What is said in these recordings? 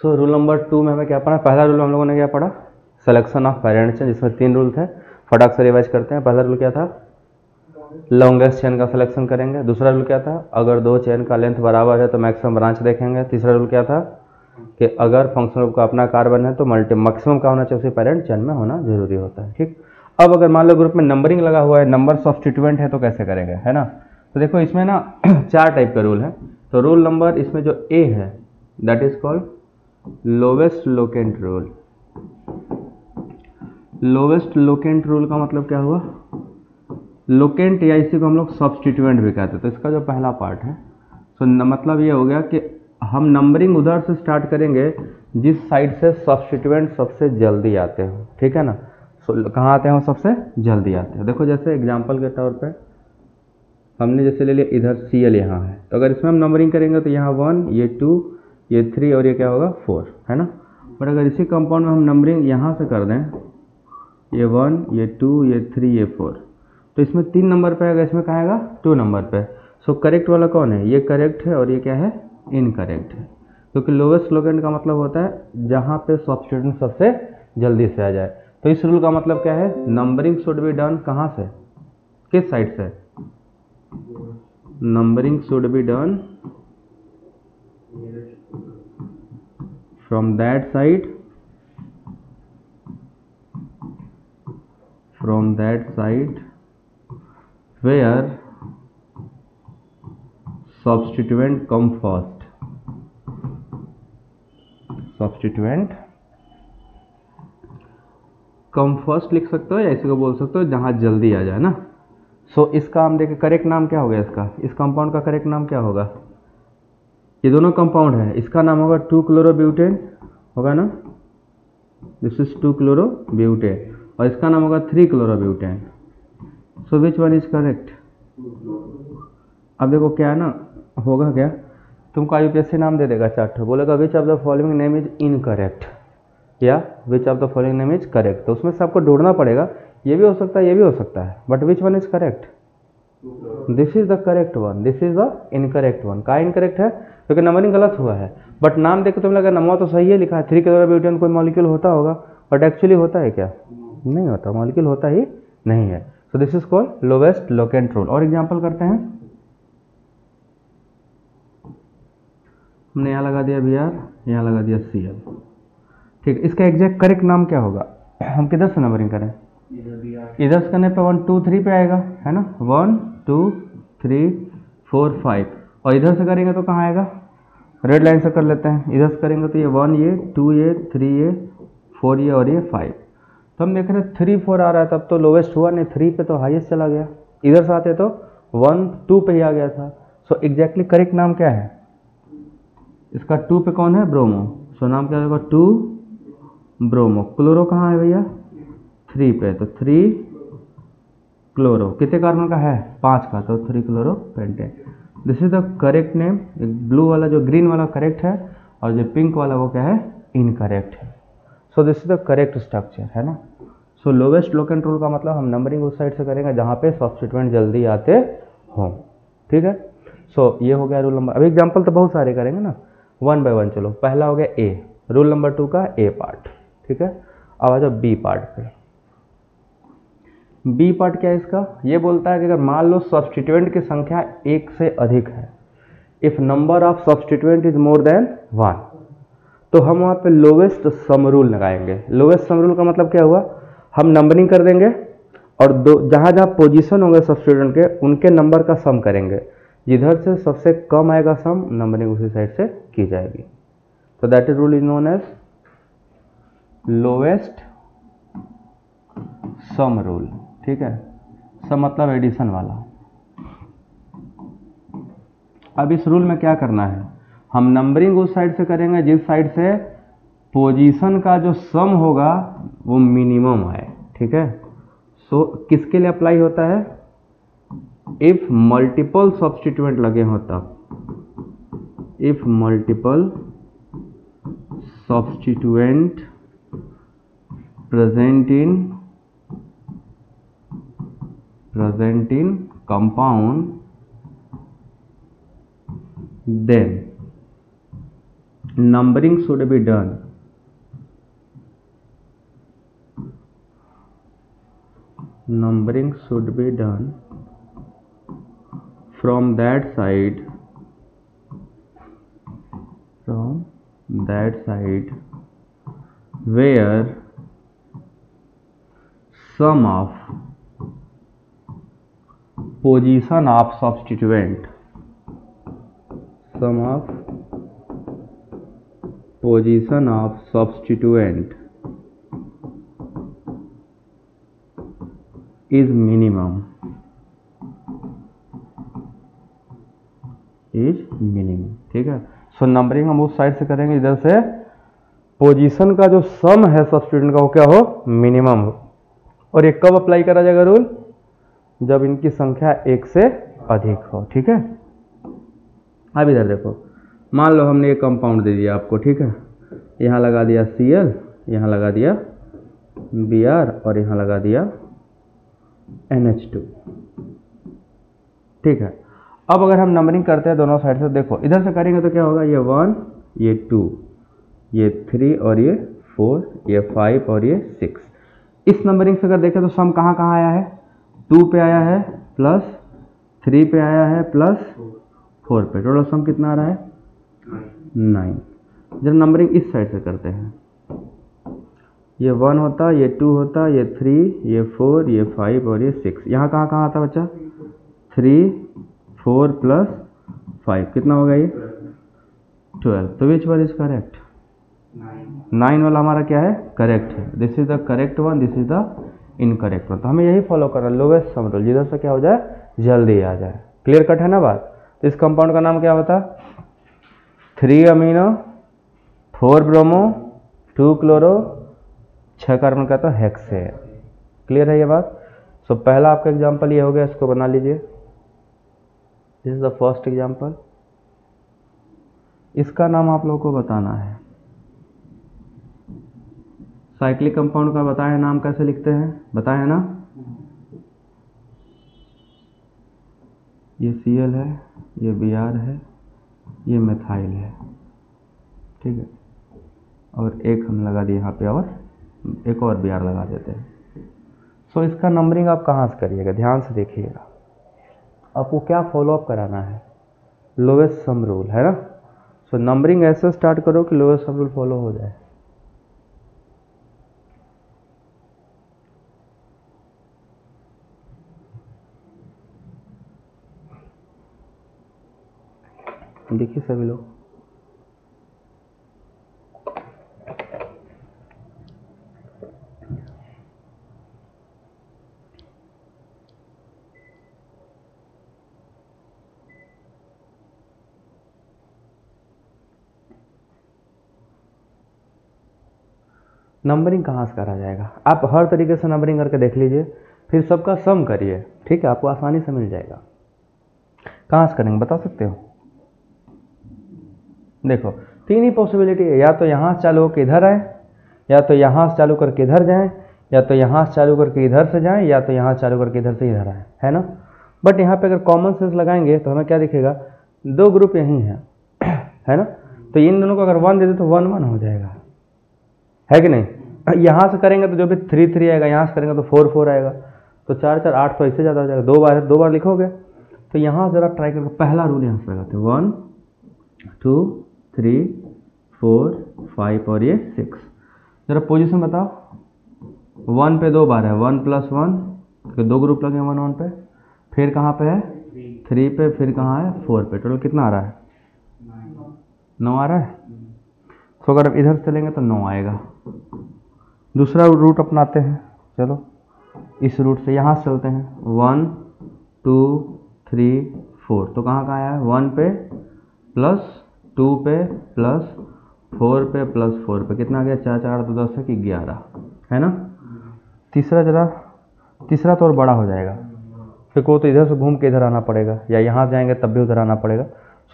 So rule number 2 में हमें क्या पढ़ा? पहला रूल हम लोगों ने क्या पढ़ा? सिलेक्शन ऑफ पेरेंट चेन, जिसमें 3 रूल थे, फटाक से रिवाइज करते हैं। पहला रूल क्या था? लॉन्गेस्ट चेन का सिलेक्शन करेंगे। दूसरा रूल क्या था? अगर 2 चेन का लेंथ बराबर है तो मैक्सिमम ब्रांच देखेंगे। तीसरा रूल क्या था? कि अगर फंक्शन ग्रुप का अपना कार्बन है तो मैक्सिमम का होना चाहिए उसी पेरेंट चेन में होना जरूरी होता है। ठीक, अब अगर मान लो ग्रुप में नंबरिंग लगा हुआ है, नंबर सब्स्टिट्यूएंट है, तो कैसे करेंगे, है ना? तो देखो इसमें ना 4 टाइप का रूल है। तो रूल नंबर इसमें जो ए है that is called lowest locant rule. Lowest locant rule का मतलब क्या हुआ? लोकेंट या इसी को हम लोग सब्स्टिट्यूएंट भी कहते हैं। तो इसका जो पहला पार्ट है तो मतलब ये हो गया कि हम नंबरिंग उधर से स्टार्ट करेंगे जिस साइड से सब्स्टिट्यूएंट सबसे जल्दी आते हो। ठीक है ना? कहाँ आते हैं? सबसे जल्दी आते हैं। देखो जैसे एग्जांपल के तौर पे हमने जैसे ले लिया इधर Cl यहाँ है, तो अगर इसमें हम नंबरिंग करेंगे तो यहाँ 1, ये 2, ये 3 और ये क्या होगा 4, है ना? बट अगर इसी कंपाउंड में हम नंबरिंग यहाँ से कर दें, ये 1, ये 2, ये 3, ये 4, तो इसमें 3 नंबर पे आएगा, इसमें कहाँ आएगा 2 नंबर पे। सो करेक्ट वाला कौन है? ये करेक्ट है और ये क्या है? इनकरेक्ट है। क्योंकि लोवेस्ट लोकेंट का मतलब होता है जहाँ पे सब्स्टिट्यूएंट सबसे जल्दी से आ जाए। तो इस रूल का मतलब क्या है? नंबरिंग शुड बी डन कहाँ से? किस साइड से? Numbering should be done from that side, where substituent come first। substituent come first लिख सकते हो या इसी को बोल सकते हो जहां जल्दी आ जाए ना। सो इसका हम देखें करेक्ट नाम क्या हो गया इसका? इस कंपाउंड का करेक्ट नाम क्या होगा? ये दोनों कंपाउंड है, इसका नाम होगा 2-क्लोरोब्यूटेन होगा ना, दिस इज 2-क्लोरोब्यूटेन, और इसका नाम होगा 3-क्लोरोब्यूटेन। सो विच वन इज करेक्ट? अब देखो क्या है ना, होगा क्या, तुमको यूपीएससी नाम दे देगा 4 ठो, बोलेगा which of the following name is incorrect या which of the following name is correct. तो उसमें से आपको ढूंढना पड़ेगा, ये भी हो सकता है, ये भी हो सकता है, but which one is correct? This is the correct one, this is the incorrect one. का इनकरेक्ट है? क्योंकि नंबरिंग गलत हुआ है, बट नाम देख के तुम्हें लगा नंबर तो सही है लिखा है, 3-क्लोरोब्यूटेन कोई मॉलिक्यूल होता होगा, बट एक्चुअली होता है क्या? नहीं होता, मॉलिक्यूल होता ही नहीं है। सो this is called lowest locant rule. और एग्जाम्पल करते हैं, हमने यहाँ लगा दिया Br, यहाँ लगा दिया Cl। ठीक, इसका एग्जैक्ट करेक्ट नाम क्या होगा? हम किधर से नंबरिंग करें? इधर से करने पे 1, 2, 3 पे आएगा, है ना, 1, 2, 3, 4, 5, और इधर से करेंगे तो कहाँ आएगा? रेड लाइन से कर लेते हैं। इधर से करेंगे तो ये 1 ये 2 ये 3 ये 4 ये और ये 5। तो हम देख रहे हैं 3, 4 आ रहा है, तब तो लोवेस्ट हुआ नहीं, 3 पे तो हाईएस्ट चला गया। इधर से आते तो 1, 2 पे ही आ गया था। सो एग्जैक्टली करेक्ट नाम क्या है इसका? 2 पे कौन है? ब्रोमो। सो नाम क्या होगा? 2 ब्रोमो। क्लोरो कहाँ है भैया? 3 पे, तो 3 क्लोरो। कितने कार्बन का है? 5 का, तो 3 chloro pentane. This is the correct name. Blue वाला जो ग्रीन वाला करेक्ट है और जो पिंक वाला वो क्या है? इनकरेक्ट है। सो this is the correct structure, है ना। सो लोवेस्ट लोकेंट रूल का मतलब हम नंबरिंग उस साइड से करेंगे जहाँ पे सब्स्टिट्यूएंट जल्दी आते हों। ठीक है, सो ये हो गया रूल नंबर। अभी एग्जाम्पल तो बहुत सारे करेंगे ना, 1 बाय 1। चलो, पहला हो गया ए, रूल नंबर 2 का ए पार्ट। ठीक है, अब आ जाओ बी पार्ट पे। बी पार्ट क्या है इसका? ये बोलता है कि अगर मान लो सब्स्टिट्यूएंट की संख्या 1 से अधिक है, if number of substituent is more than 1, तो हम वहाँ पे लोवेस्ट सम रूल लगाएंगे। लोवेस्ट सम रूल का मतलब क्या हुआ? हम नंबरिंग कर देंगे और जहाँ जहाँ पोजीशन होंगे सब्स्टिट्यूएंट के उनके नंबर का सम करेंगे, जिधर से सबसे कम आएगा सम, नंबरिंग उसी साइड से की जाएगी। तो that is rule is known as lowest sum rule. ठीक है, सम मतलब एडिशन वाला। अब इस रूल में क्या करना है? हम नंबरिंग उस साइड से करेंगे जिस साइड से पोजीशन का जो सम होगा वो मिनिमम है। ठीक है, सो किसके लिए अप्लाई होता है? इफ मल्टीपल सब्स्टिट्यूएंट लगे हो तब। If multiple substituent present in compound, then numbering should be done from that side where sum of position of substituent is minimum, ठीक है। सो नंबरिंग हम उस साइड से करेंगे इधर से पोजीशन का जो सम है सब्स्टिट्यूएंट का वो क्या हो, मिनिमम हो। और ये कब अप्लाई करा जाएगा रूल, जब इनकी संख्या एक से अधिक हो, ठीक है। अब इधर देखो, मान लो हमने एक कंपाउंड दे दिया आपको, ठीक है, यहाँ लगा दिया Cl, यहाँ लगा दिया Br और यहाँ लगा दिया NH2, ठीक है। अब अगर हम नंबरिंग करते हैं दोनों साइड से, देखो इधर से करेंगे तो क्या होगा, ये 1, ये 2, ये 3 और ये 4, ये 5 और ये 6। इस नंबरिंग से अगर देखें तो सम कहाँ कहाँ आया है, 2 पे आया है, प्लस 3 पे आया है, प्लस 4 पे। टोटल सम कितना आ रहा है, 9। जब नंबरिंग इस साइड से करते हैं, ये 1 होता, ये 2 होता, ये 3, ये 4, ये 5 और ये 6। यहाँ कहाँ कहाँ आता बच्चा, 3, 4 प्लस 5 कितना होगा, ये 12। तो विच वन इज करेक्ट, 9 वाला हमारा क्या है, करेक्ट है। This is the correct one, this is the incorrect one. तो हमें यही फॉलो करना, लोवेस्ट सम रूल, जिधर से क्या हो जाए, जल्दी आ जाए। क्लियर कट है ना बात। तो इस कंपाउंड का नाम क्या होता, 3 अमीनो 4 ब्रोमो 2 क्लोरो 6 कार्बन का तो हेक्सेन। क्लियर है ये बात। सो पहला आपका एग्जांपल ये हो गया, इसको बना लीजिए। This is the first example. इसका नाम आप लोगों को बताना है, साइक्लिक कंपाउंड का बताया नाम कैसे लिखते हैं, बताया ना। ये Cl है, ये Br है, ये मेथाइल है, ठीक है। और एक हम लगा दिए यहाँ पे, और एक और Br लगा देते हैं। सो इसका नंबरिंग आप कहाँ से करिएगा, ध्यान से देखिएगा। आपको क्या फॉलोअप कराना है, लोवेस्ट सम रूल है ना। सो नंबरिंग ऐसे स्टार्ट करो कि लोवेस्ट सम रूल फॉलो हो जाए। देखिए सभी लोग, नंबरिंग कहाँ से करा जाएगा, आप हर तरीके से नंबरिंग करके देख लीजिए, फिर सबका सम करिए, ठीक है, आपको आसानी से मिल जाएगा। कहाँ से करेंगे बता सकते हो, देखो 3 ही पॉसिबिलिटी है, या तो यहाँ से चालू होकर इधर आए, या तो यहाँ से चालू करके इधर जाएं, या तो यहाँ से चालू करके इधर से जाएं, या तो यहाँ चालू करके इधर से इधर आए, है ना। बट यहाँ पे अगर कॉमन सेंस लगाएंगे तो हमें क्या दिखेगा, 2 ग्रुप यहीं हैं, है ना। तो इन दोनों को अगर 1 दे दे तो 1 1 हो जाएगा, है कि नहीं। यहाँ से करेंगे तो जो भी 3 3 आएगा, यहाँ से करेंगे तो 4 4 आएगा, तो 4 4 8, तो इससे ज़्यादा हो जाएगा। 2 बार लिखोगे। तो यहाँ ज़रा ट्राई करके पहला रूल यहाँ से लगाते हैं, 1 2 3 4 5 और ये 6। जरा पोजीशन बताओ, 1 पे 2 बार है, 1 + 1, तो 2 ग्रुप लगे 1 1 पे, फिर कहाँ पे है 3 पे, फिर कहाँ है 4 पे। टोटल कितना आ रहा है, 9 आ रहा है। तो अगर हम इधर से चलेंगे तो 9 आएगा। दूसरा रूट अपनाते हैं, चलो इस रूट से यहाँ से चलते हैं, 1 2 3 4, तो कहाँ कहाँ आया है, 1 पे प्लस 2 पे प्लस 4 पे प्लस 4 पे, कितना आ गया, 4 4 8 10 है कि 11, है ना। तीसरा तो और बड़ा हो जाएगा, फिर को तो इधर से घूम के इधर आना पड़ेगा, या यहाँ जाएंगे तब भी उधर आना पड़ेगा।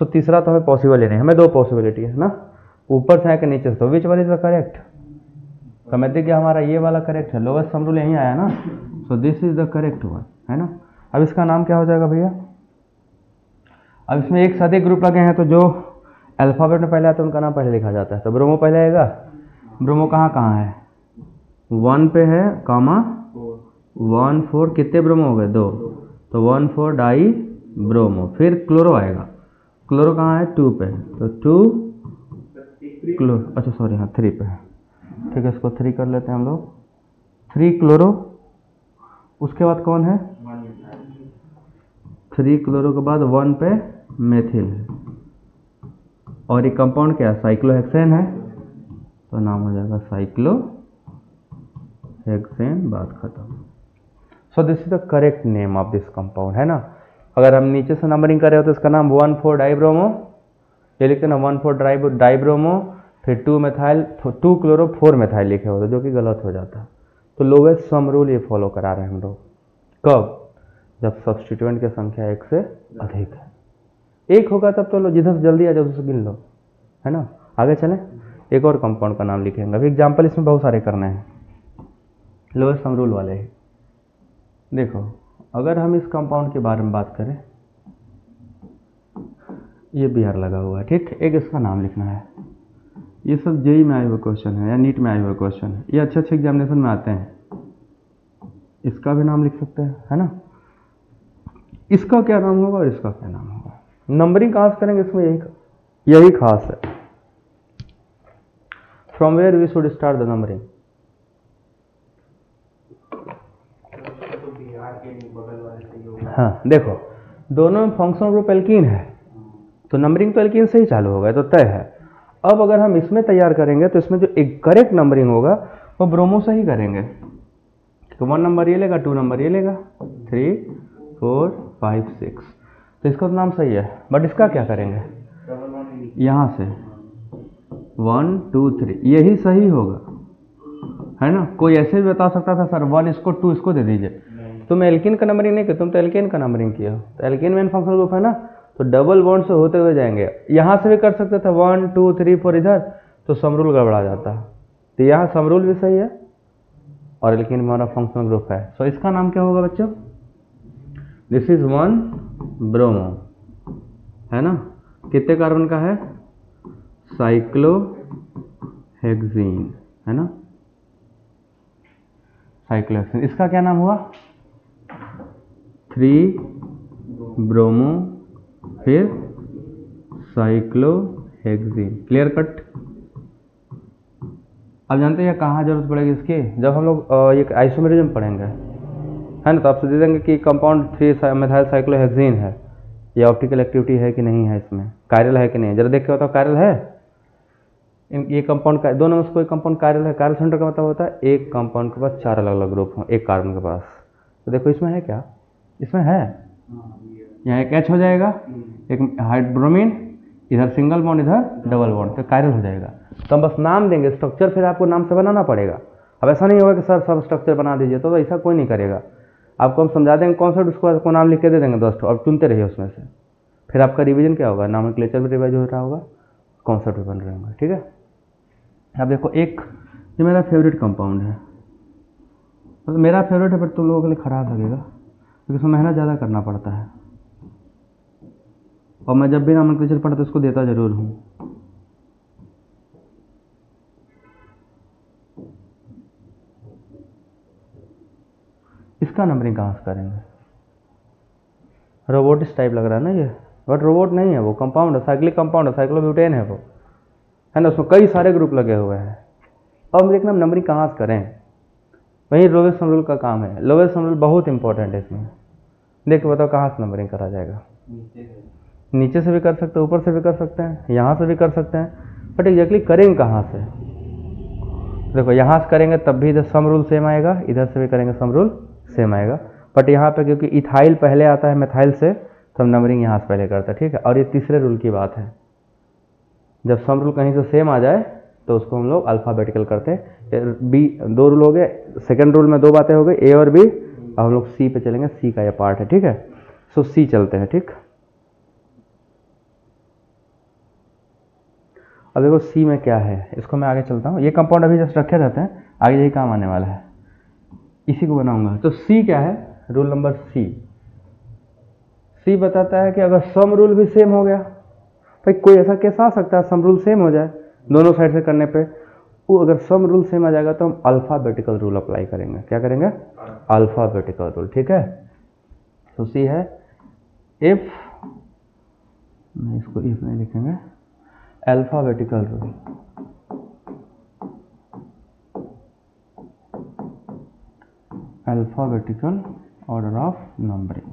सो तीसरा तो हमें पॉसिबल ही नहीं, हमें 2 पॉसिबिलिटी है ना, ऊपर से है कि नीचे से। तो which one is the correct, समझते कि हमारा ये वाला करेक्ट है, लोवेस्ट सम रूल यहीं आया ना। सो this is the correct one, है ना। अब इसका नाम क्या हो जाएगा भैया, अब इसमें एक से अधिक ग्रुप लगे हैं, तो जो अल्फ़ाबेट में पहले आता है उनका नाम पहले लिखा जाता है। तो ब्रोमो पहले आएगा। ब्रोमो कहाँ कहाँ है? 1 पे है, कामा 1 4, कितने ब्रोमो हो गए? 2, तो 1 4 डाई ब्रोमो। फिर क्लोरो आएगा। क्लोरो कहाँ है? 2 पे, तो 2 क्लोरो, अच्छा सॉरी हाँ 3 पे है, ठीक है, इसको 3 कर लेते हैं हम लोग। 3 क्लोरो। उसके बाद कौन है? 3 क्लोरो के बाद 1 पे मेथिल है, और ये कंपाउंड क्या है? साइक्लोहेक्सेन है, तो नाम हो जाएगा साइक्लोहेक्सेन, बात खत्म। सो this is the correct name of this compound, है ना। अगर हम नीचे से नंबरिंग कर रहे हो तो इसका नाम 1 4 डाइब्रोमो, ये लिखते हैं ना 1 4 डाइब्रोमो, फिर 2 मेथाइल 2 क्लोरो 4 मेथाइल लिखे होते, जो कि गलत हो जाता है। तो लोवेस्ट सम रूल ये फॉलो करा रहे हैं हम लोग। कब? जब सब्स्टिट्यूएंट की संख्या 1 से अधिक है। 1 होगा तब तो लो, जिधर से जल्दी आ जाओ उससे गिन लो, है ना। आगे चलें, एक और कंपाउंड का नाम लिखेंगे। अभी एग्जाम्पल इसमें बहुत सारे करने हैं, लोवेस्ट सम रूल वाले ही। देखो, अगर हम इस कंपाउंड के बारे में बात करें, ये बिहार लगा हुआ है, ठीक। एक इसका नाम लिखना है। ये सब जेई में आए हुए क्वेश्चन है या नीट में आए हुए क्वेश्चन है, ये अच्छे अच्छे एग्जामिनेशन में आते हैं। इसका भी नाम लिख सकते हैं, है ना। इसका क्या नाम होगा और इसका क्या नाम होगा? नंबरिंग कहाँ से करेंगे इसमें, यही खास है। From where we should start the numbering? हाँ देखो, दोनों में फंक्शनल ग्रुप एल्कीन है, तो नंबरिंग तो एल्कीन से ही चालू होगा, तो तय है। अब अगर हम इसमें तैयार करेंगे तो इसमें जो एक करेक्ट नंबरिंग होगा वो ब्रोमो से ही करेंगे। तो 1 नंबर ये लेगा, 2 नंबर ये लेगा, 3 4 5 6, तो इसका तो नाम सही है। बट इसका क्या करेंगे? यहाँ से 1 2 3, यही सही होगा, है ना। कोई ऐसे भी बता सकता था सर 1 इसको 2 इसको दे दीजिए। तुम एल्कीन का नंबरिंग नहीं किया, तुम तो एल्कीन का नंबरिंग किया। तो एल्कीन मेन फंक्शनल ग्रुप है ना, तो डबल बॉन्ड से होते हुए जाएंगे। यहाँ से भी कर सकते थे 1 2 3 4 इधर, तो समरूल गड़बड़ा जाता। तो यहाँ समरूल भी सही है और एल्कीन हमारा फंक्शनल ग्रुप है। सो इसका नाम क्या होगा बच्चों? दिस इज 1 ब्रोमो, है ना। कितने कार्बन का है? साइक्लोहेक्सीन, है ना, साइक्लोहेक्सीन। इसका क्या नाम हुआ? 3 ब्रोमो फिर साइक्लोहेक्सीन। Clear cut. अब जानते हैं कहाँ जरूरत पड़ेगी इसकी? जब हम लोग ये आइसोमेरिज्म पढ़ेंगे, है ना, तो आपसे दे देंगे कि कंपाउंड 3 मेथाइल साइक्लोहेक्सीन है, या ऑप्टिकल एक्टिविटी है कि नहीं है, इसमें कायरल है कि नहीं। जरा देख के बताओ, कायरल है? ये कंपाउंड का दोनों में से कोई कंपाउंड कायरल है? कायरल सेंटर का मतलब होता है एक कंपाउंड के पास 4 अलग अलग ग्रुप हो एक कार्बन के पास। तो देखो इसमें है क्या? इसमें है, यहाँ एक H हो जाएगा, एक हाइड्रोब्रोमीन, इधर सिंगल बॉन्ड इधर डबल बॉन्ड, तो कायरल हो जाएगा। तो हम बस नाम देंगे, स्ट्रक्चर फिर आपको नाम से बनाना पड़ेगा। अब ऐसा नहीं होगा कि सर सब स्ट्रक्चर बना दीजिए, तो ऐसा कोई नहीं करेगा। आपको हम समझा देंगे कॉन्सेप्ट, उसको आपको नाम लिख के दे देंगे 10 ठो, अब चुनते रहिए उसमें से। फिर आपका रिवीजन क्या होगा? नॉमेनक्लेचर भी रिवाइज हो रहा होगा, कॉन्सेप्ट भी बन रहे होंगे, ठीक है। अब देखो, एक ये मेरा फेवरेट कंपाउंड है, मतलब मेरा फेवरेट है, पर तुम लोगों के लिए खराब लगेगा क्योंकि इसमें मेहनत ज़्यादा करना पड़ता है, और मैं जब भी नॉमेनक्लेचर पढ़ता तो इसको देता जरूर हूँ। इसका नंबरिंग कहाँ से करेंगे? रोबोटिक्स टाइप लग रहा है ना ये, बट रोबोट नहीं है, वो कंपाउंड है, साइक्लिक कंपाउंड है, साइक्लोब्यूटेन है वो, है ना, उसमें कई सारे ग्रुप लगे हुए हैं। अब देखना हम नंबरिंग कहाँ से करें, वही लोवेस्ट सम रूल का काम है। लोवेस्ट सम रूल बहुत इंपॉर्टेंट है इसमें। देख के बताओ कहाँ से नंबरिंग करा जाएगा? नीचे से भी कर सकते हैं, ऊपर से भी कर सकते हैं, यहाँ से भी कर सकते हैं, बट एग्जैक्टली करेंगे कहाँ से? देखो, यहाँ से करेंगे तब भी इधर सम रूल सेम आएगा, इधर से भी करेंगे सम रूल सेम आएगा, बट यहाँ पे क्योंकि इथाइल पहले आता है मेथाइल से, तो हम नंबरिंग यहाँ से पहले करते हैं, ठीक है। और ये तीसरे रूल की बात है, जब सम रूल कहीं से सेम आ जाए तो उसको हम लोग अल्फ़ाबेटिकल करते हैं। बी 2 रूल हो गए, सेकंड रूल में 2 बातें हो गई, ए और बी। अब हम लोग सी पे चलेंगे, सी का ये पार्ट है, ठीक है। सो सी चलते हैं, ठीक। अब देखो सी में क्या है, इसको मैं आगे चलता हूँ। ये कंपाउंड अभी जस्ट रखे रहते हैं, आगे यही काम आने वाला है, इसी को बनाऊंगा। तो सी क्या है? Rule number C. सी बताता है कि अगर सम रूल भी सेम हो गया भाई कोई ऐसा केस आ सकता है सम रूल सेम हो जाए दोनों साइड से करने पे, वो अगर सम रूल सेम आ जाएगा तो हम अल्फाबेटिकल रूल अप्लाई करेंगे। क्या करेंगे? Alphabetical rule. ठीक है, तो सी है इफ, नहीं इसको इफ नहीं लिखेंगे, alphabetical rule, alphabetical order of numbering.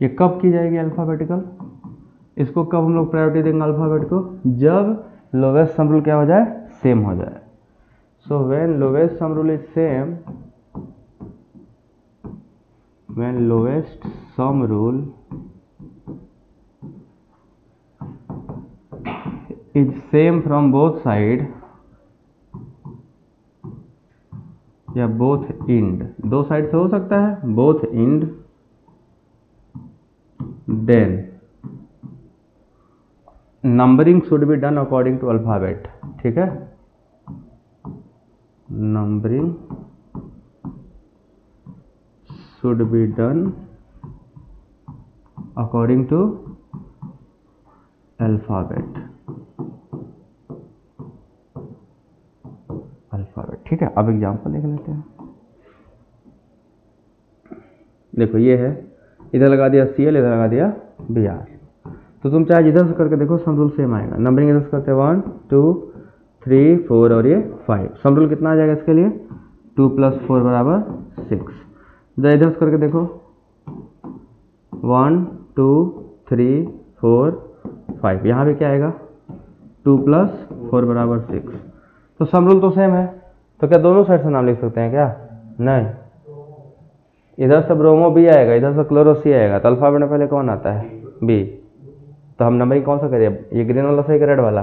ये कब की जाएगी अल्फाबेटिकल? इसको कब हम लोग प्रायोरिटी देंगे अल्फाबेट को? जब लोवेस्ट सम रूल क्या हो जाए? सेम हो जाए। So when lowest sum rule is same, when lowest sum rule is same from both side या बोथ इंड, दो साइड से हो सकता है, both end, then numbering should be done according to alphabet. ठीक है, numbering should be done according to alphabet, alphabet. ठीक है, अब एग्जांपल देख लेते हैं। देखो ये है, इधर लगा दिया CL, इधर लगा दिया BR। तो तुम चाहे इधर से करके देखो, सम रूल सेम आएगा। नंबरिंग इधर से करते हैं 1 2 3 4 और ये 5। सम रूल कितना आ जाएगा इसके लिए? 2 + 4 = 6। जरा इधर से करके देखो, 1 2 3 4 5, यहाँ भी क्या आएगा? 2 + 4 = 6। तो सम रूल तो सेम है, तो क्या दोनों साइड से नाम लिख सकते हैं क्या? नहीं, इधर से ब्रोमो B आएगा, इधर से क्लोरो C आएगा, तो अल्फाबेट में पहले कौन आता है? B। तो हम नंबरिंग कौन सा करें? ये ग्रीन वाला सही है, रेड वाला?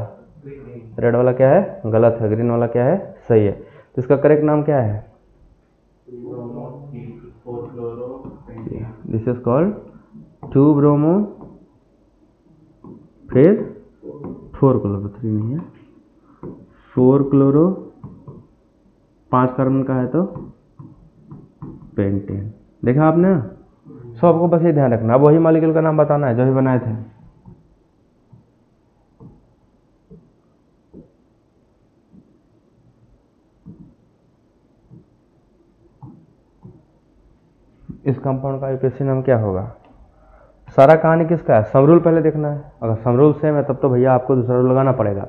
रेड वाला क्या है? गलत है। ग्रीन वाला क्या है? सही है। तो इसका करेक्ट नाम क्या है? दिस इज कॉल्ड 2 ब्रोमो, फिर 4 क्लोरो, 3 नहीं है, 4 क्लोरो, 5 कार्बन का है तो पेंटेन। देखा आपने? सो आपको बस ये ध्यान रखना, अब वही मॉलिक्यूल का नाम बताना है जो भी बनाए थे। इस कंपाउंड का यूपीएससी नाम क्या होगा? सारा कहानी किसका है? सम रूल पहले देखना है। अगर सम रूल सेम है तब तो भैया आपको दूसरा रूल लगाना पड़ेगा।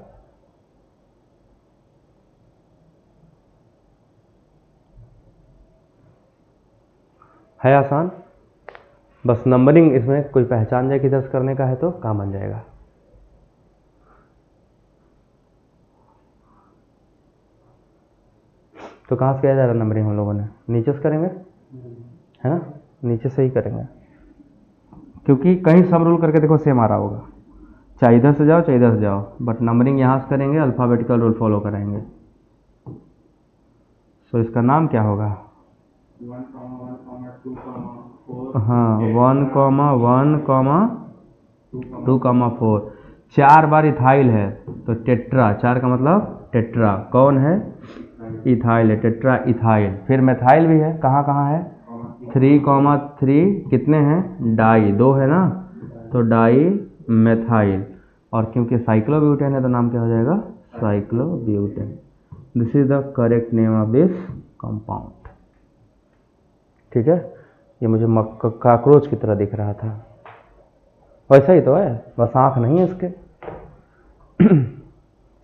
है आसान, बस नंबरिंग इसमें कोई पहचान जाए किधर से करने का है तो काम बन जाएगा। तो कहाँ से किया जा रहा है नंबरिंग? हम लोगों ने नीचे से करेंगे, है ना? नीचे से ही करेंगे, क्योंकि कहीं सम रूल करके देखो सेम आ रहा होगा, चाहे इधर से जाओ चाहे इधर से जाओ, बट नंबरिंग यहाँ से करेंगे, अल्फ़ाबेटिकल रूल फॉलो कराएंगे। सो इसका नाम क्या होगा? 1, 1, 2, 4। 4 बार इथाइल है तो टेट्रा, 4 का मतलब टेट्रा। कौन है? इथाइल है, टेट्रा इथाइल। फिर मेथाइल भी है, कहाँ कहाँ है? 3, कितने हैं? डाई, 2 है ना, तो डाई मेथाइल। और क्योंकि साइक्लोब्यूटेन है तो नाम क्या हो जाएगा? Cyclobutane. This is the correct name of this compound. ठीक है, ये मुझे काकरोच की तरह दिख रहा था, वैसा ही तो है, बस आँख नहीं है इसके।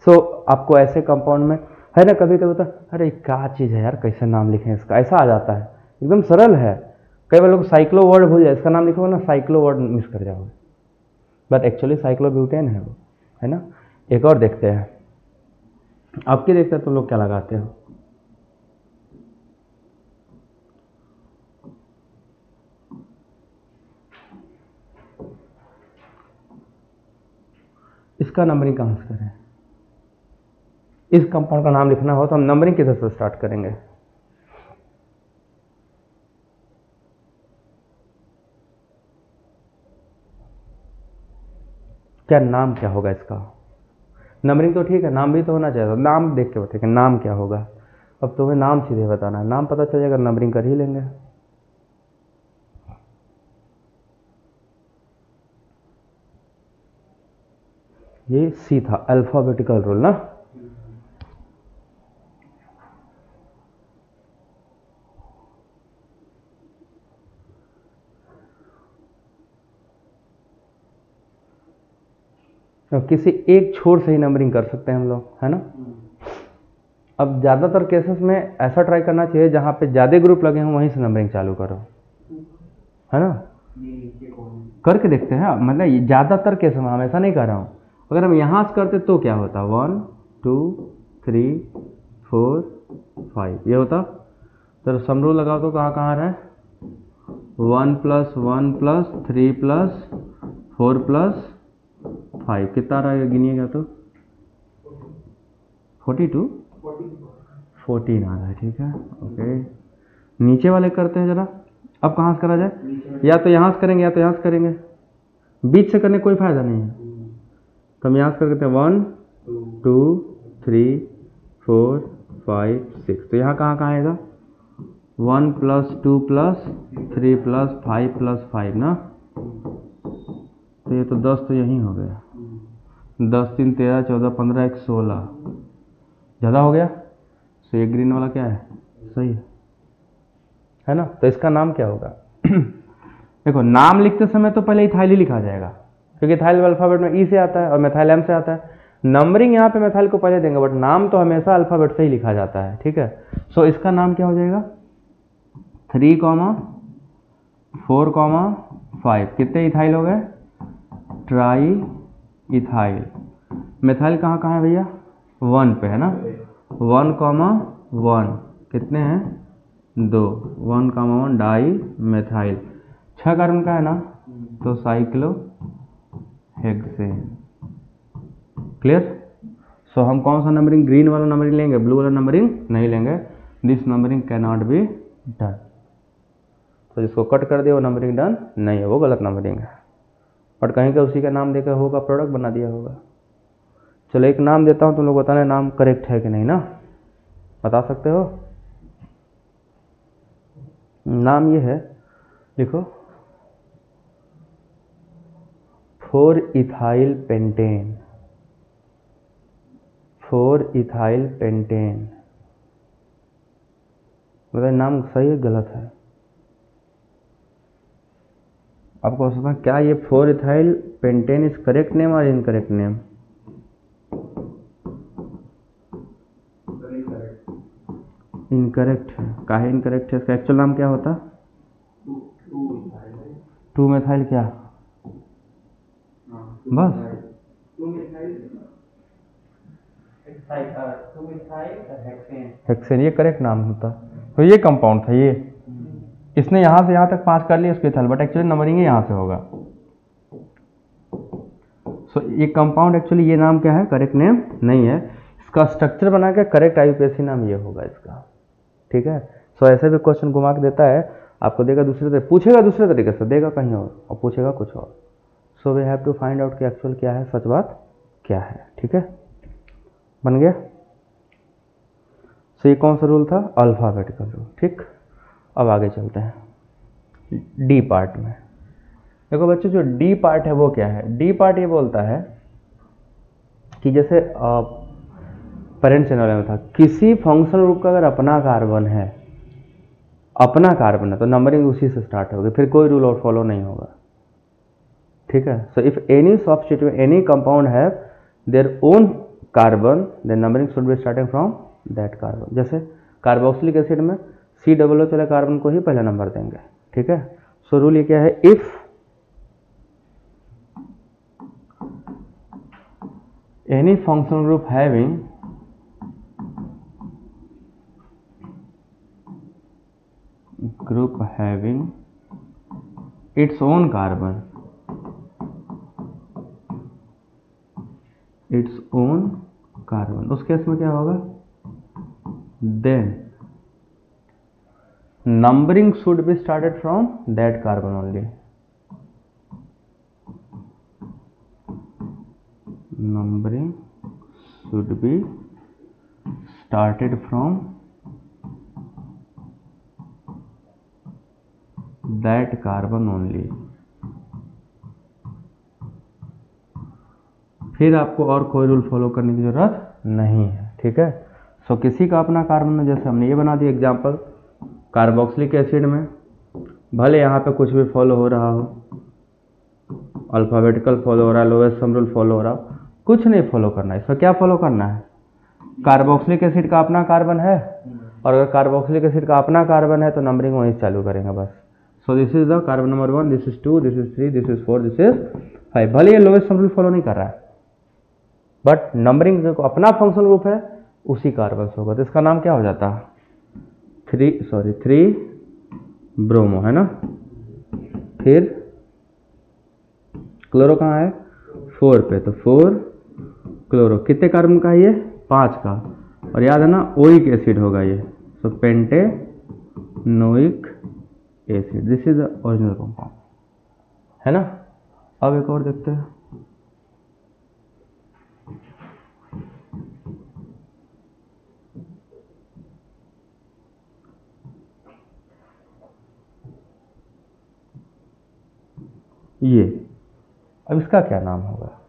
सो आपको ऐसे कंपाउंड में है ना, कभी कभी होता अरे क्या चीज़ है यार, कैसे नाम लिखें इसका, ऐसा आ जाता है। एकदम सरल है। कई बार लोग साइक्लो वर्ड भूल जाए, इसका नाम लिखोगे ना साइक्लो वर्ड मिस कर जाओगे, बट एक्चुअली साइक्लोब्यूटेन है वो, है ना। एक और देखते हैं, आपके देखते हैं तो लोग क्या लगाते हो? इसका नंबरिंग कहाँ से करें? इस कंपाउंड का नाम लिखना हो तो हम नंबरिंग किधर से स्टार्ट करेंगे? क्या नाम क्या होगा इसका? नंबरिंग तो ठीक है, नाम भी तो होना चाहिए, नाम देख के बताइए नाम क्या होगा। अब तुम्हें नाम सीधे बताना है, नाम पता चल जाएगा, नंबरिंग कर ही लेंगे। ये सी था, अल्फाबेटिकल रूल ना। तो किसी एक छोर से ही नंबरिंग कर सकते हैं हम लोग, है ना। अब ज़्यादातर केसेस में ऐसा ट्राई करना चाहिए जहाँ पे ज़्यादा ग्रुप लगे हों वहीं से नंबरिंग चालू करो, है ना। करके देखते हैं, मतलब ज़्यादातर केस में, हमेशा नहीं कर रहा हूँ। अगर हम यहाँ से करते तो क्या होता, 1 2 3 4 5 ये होता। तो सम रूल लगाओ तो कहाँ कहाँ रहा है, 1 + 1 + 3 + 4 + 5 कितना रहा है, गिनिएगा तो 42 14 आ रहा है, ठीक है। ओके, नीचे वाले करते हैं जरा। अब कहाँ से करा जाए, या तो यहाँ से करेंगे या तो यहाँ से करेंगे, बीच से करने कोई फायदा नहीं है। तो हम यहाँ से करते हैं 1 2 3 4 5 6। तो यहाँ कहाँ कहाँ आएगा, 1 + 2 + 3 + 5 + 5 ना। तो ये तो 10 तो यहीं हो गया, 10 3 13 14 15 1 16 ज़्यादा हो गया। तो ये ग्रीन वाला क्या है, सही है ना। तो इसका नाम क्या होगा देखो, नाम लिखते समय तो पहले इथाइल ही लिखा जाएगा, क्योंकि इथाइल अल्फाबेट में ई से आता है और मेथाइल एम से आता है। नंबरिंग यहाँ पे मेथाइल को पहले देंगे, बट नाम तो हमेशा अल्फाबेट से ही लिखा जाता है, ठीक है। सो इसका नाम क्या हो जाएगा, 3, 4, 5 कितने इथाइल हो गए, ट्राई इथाइल। मेथाइल कहाँ कहाँ है भैया, 1 पे है ना, 1, 1 कितने हैं, 2, 1, 1 डाई मेथाइल। 6 कार्बन का है ना, तो साइक्लो हेक्सेन। क्लियर। सो हम कौन सा नंबरिंग, ग्रीन वाला नंबरिंग लेंगे, ब्लू वाला नंबरिंग नहीं लेंगे। This numbering can not be done. तो जिसको कट कर दिया वो नंबरिंग डन नहीं है, वो गलत नंबरिंग है। बट कहीं का उसी का नाम देकर होगा, प्रोडक्ट बना दिया होगा। चलो एक नाम देता हूँ, तुम लोग बताना नाम करेक्ट है कि नहीं ना, बता सकते हो। नाम ये है, लिखो 4 इथाइल पेंटेन। 4 इथाइल पेंटेन, बताइए नाम सही है गलत है। आपको सोचना क्या ये 4 ethyl pentane is correct name और इनकरेक्ट नेम। इनकरेक्ट है। काहे इनकरेक्ट है, इसका एक्चुअल नाम क्या होता, 2 मेथाइल क्या, बस हेक्सेन, ये करेक्ट नाम होता। तो ये कंपाउंड था, ये इसने यहाँ से यहाँ तक 5 कर लिया उसके इथाइल, बट एक्चुअली नंबरिंग यहाँ से होगा। सो ये कंपाउंड एक्चुअली, ये नाम क्या है, करेक्ट नेम नहीं है। इसका स्ट्रक्चर बना के करेक्ट आईयूपीएसी नाम ये होगा इसका, ठीक है। सो ऐसे भी क्वेश्चन घुमा के देता है, आपको देगा दूसरे तरीके, पूछेगा दूसरे तरीके से, देगा कहीं और पूछेगा कुछ और। So we have to find out कि एक्चुअल क्या है, सच बात क्या है, ठीक है। बन गया। सो ये कौन सा रूल था, अल्फाबेटिकल रूल, ठीक। अब आगे चलते हैं डी पार्ट में। देखो बच्चों, जो डी पार्ट है वो क्या है, डी पार्ट ये बोलता है कि जैसे पेरेंट चैनल में था, किसी फंक्शनल ग्रुप का अगर अपना कार्बन है, तो नंबरिंग उसी से स्टार्ट होगी, फिर कोई रूल और फॉलो नहीं होगा, ठीक है। So if any substituent, any compound have their own carbon, then numbering should be starting from that carbon. जैसे कार्बोक्सिलिक एसिड में COO चले कार्बन को ही पहला नंबर देंगे, ठीक है। सो रूल ये क्या है, if any functional group having its own carbon, उस केस में क्या होगा, then numbering should be started from that carbon only. Numbering should be started from that carbon only. फिर आपको और कोई रूल फॉलो करने की ज़रूरत नहीं है, ठीक है। सो किसी का अपना कार्बन है, जैसे हमने ये बना दिया एग्जाम्पल, कार्बोक्सिलिक एसिड में भले यहाँ पे कुछ भी फॉलो हो रहा हो, अल्फ़ाबेटिकल फॉलो हो रहा है, लोएस्ट सम रूल फॉलो हो रहा हो, कुछ नहीं फॉलो करना है। इसमें क्या फॉलो करना है, कार्बोक्सिलिक एसिड का अपना कार्बन है, और अगर कार्बोक्सिलिक एसिड का अपना कार्बन है तो नंबरिंग वहीं चालू करेंगे बस। सो this is the carbon number 1, this is 2, this is 3, this is 4, this is 5। भले ये लोएस्ट सम रूल फॉलो नहीं कर रहा है, बट नंबरिंग जो अपना फंक्शनल ग्रुप है उसी कार्बन से होगा, तो इसका नाम क्या हो जाता है, 3 ब्रोमो, है ना। फिर क्लोरो कहाँ है, 4 पे, तो 4 क्लोरो, कितने कार्बन का है ये, 5 का, और याद है ना ओइक एसिड होगा ये, so pentanoic acid, this is the original compound, है ना। अब एक और देखते हैं, ये, अब इसका क्या नाम होगा,